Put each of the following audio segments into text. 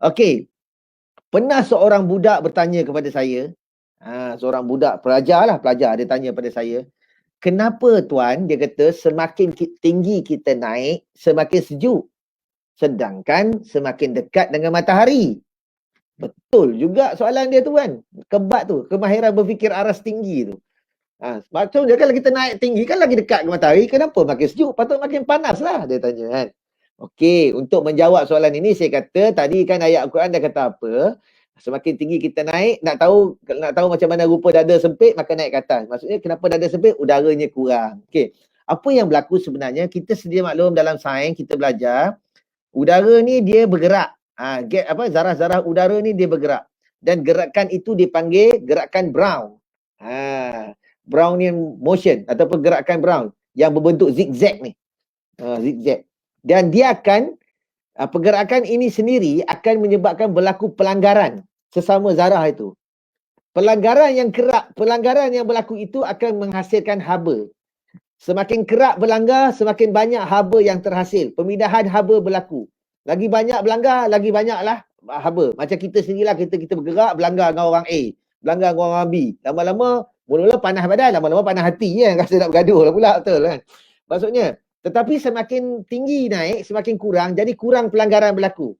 Okey. Pernah seorang budak bertanya kepada saya, seorang budak pelajar dia tanya pada saya, "Kenapa tuan?" Dia kata, "Semakin tinggi kita naik, semakin sejuk. Sedangkan semakin dekat dengan matahari." Betul juga soalan dia tu kan. Kebat tu, kemahiran berfikir aras tinggi tu. Maksudnya kalau kita naik tinggi kan lagi dekat ke matahari, kenapa makin sejuk? Patut makin panas lah, dia tanya kan. Okey, untuk menjawab soalan ini saya kata tadi kan ayat Al-Quran dah kata apa? Semakin tinggi kita naik, nak tahu macam mana rupa dada sempit, maka naik ke atas. Maksudnya kenapa dada sempit? Udaranya kurang. Okey. Apa yang berlaku sebenarnya? Kita sedia maklum dalam sains kita belajar, udara ni dia bergerak. Zarah-zarah udara ni dia bergerak. Dan gerakan itu dipanggil gerakan Brown. Brownian motion ataupun gerakan Brown yang berbentuk zigzag ni. Zigzag. Dan dia akan pergerakan ini sendiri akan menyebabkan berlaku pelanggaran sesama zarah itu. Pelanggaran yang berlaku itu akan menghasilkan haba. Semakin kerap berlanggar, semakin banyak haba yang terhasil. Pemindahan haba berlaku. Lagi banyak berlanggar, lagi banyaklah haba. Macam kita sendirilah, kita bergerak, berlanggar dengan orang A, berlanggar dengan orang B. Lama-lama, mula-mula panas badan, lama-lama panas hati kan. Rasa nak bergaduh lah pula, betul kan. Maksudnya, tetapi semakin tinggi naik, semakin kurang, jadi kurang pelanggaran berlaku.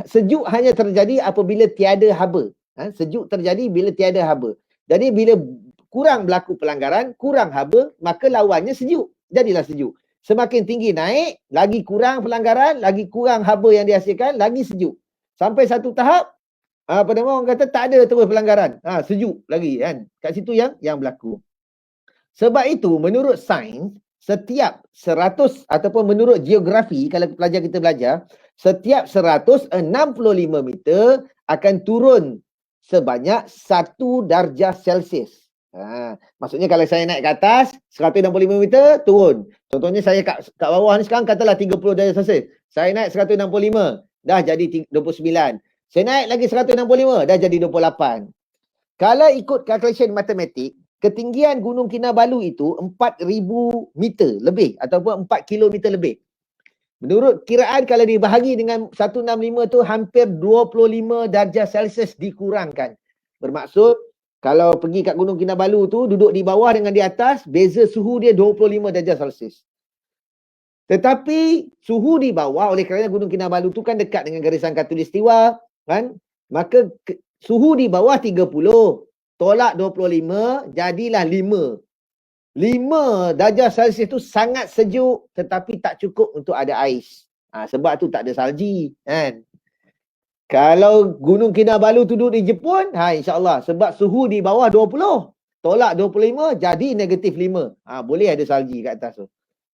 Sejuk hanya terjadi apabila tiada haba. Sejuk terjadi bila tiada haba. Jadi bila kurang berlaku pelanggaran, kurang haba, maka lawannya sejuk. Jadilah sejuk. Semakin tinggi naik, lagi kurang pelanggaran, lagi kurang haba yang dihasilkan, lagi sejuk. Sampai satu tahap, orang kata tak ada terus pelanggaran. Sejuk lagi kan. Kat situ yang berlaku. Sebab itu, menurut sains, setiap 100 ataupun menurut geografi, kalau pelajar kita belajar, setiap 165 meter akan turun sebanyak 1 darjah Celsius. Maksudnya kalau saya naik ke atas 165 meter turun. Contohnya saya kat bawah ni sekarang katalah 30 darjah Celsius. Saya naik 165 dah jadi 29. Saya naik lagi 165 dah jadi 28. Kalau ikut calculation matematik, ketinggian Gunung Kinabalu itu 4,000 meter lebih ataupun 4 kilometer lebih. Menurut kiraan kalau dibahagi dengan 165 tu hampir 25 darjah Celsius dikurangkan. Bermaksud kalau pergi kat Gunung Kinabalu tu duduk di bawah dengan di atas, beza suhu dia 25 darjah Celsius. Tetapi suhu di bawah oleh kerana Gunung Kinabalu tu kan dekat dengan garisan khatulistiwa kan, maka suhu di bawah 30 tolak 25 jadilah 5. 5 darjah Celsius tu sangat sejuk tetapi tak cukup untuk ada ais. Sebab tu tak ada salji kan. Kalau Gunung Kinabalu tu duduk di Jepun, insya-Allah sebab suhu di bawah 20 tolak 25 jadi -5. Boleh ada salji kat atas tu.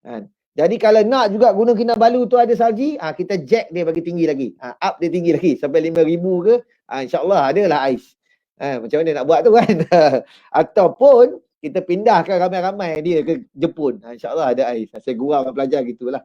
Kan. Jadi kalau nak juga Gunung Kinabalu tu ada salji, kita jack dia bagi tinggi lagi. Up dia tinggi lagi sampai 5,000 ke, insya-Allah adalah ais. Macam mana nak buat tu kan. Ataupun kita pindahkan ramai-ramai dia ke Jepun. InsyaAllah ada ais. Saya gurau dengan pelajar gitulah.